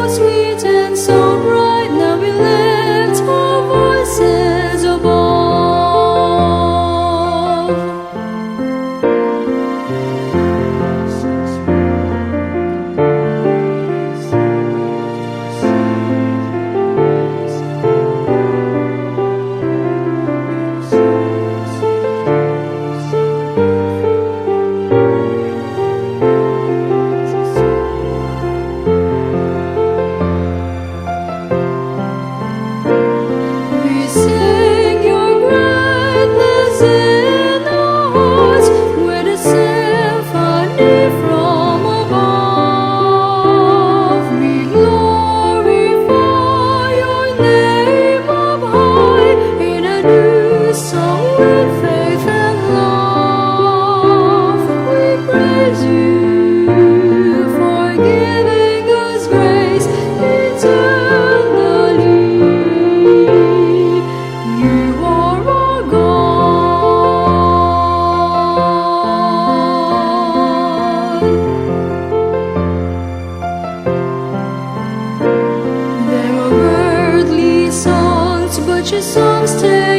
sweet and so bright. Now we lift our voices above. We sing your greatness in our hearts with a symphony from above. We glorify your name up high in a new song with faith and love. We praise you for giving us grace eternally. You are our God. There are worldly songs, but your songs take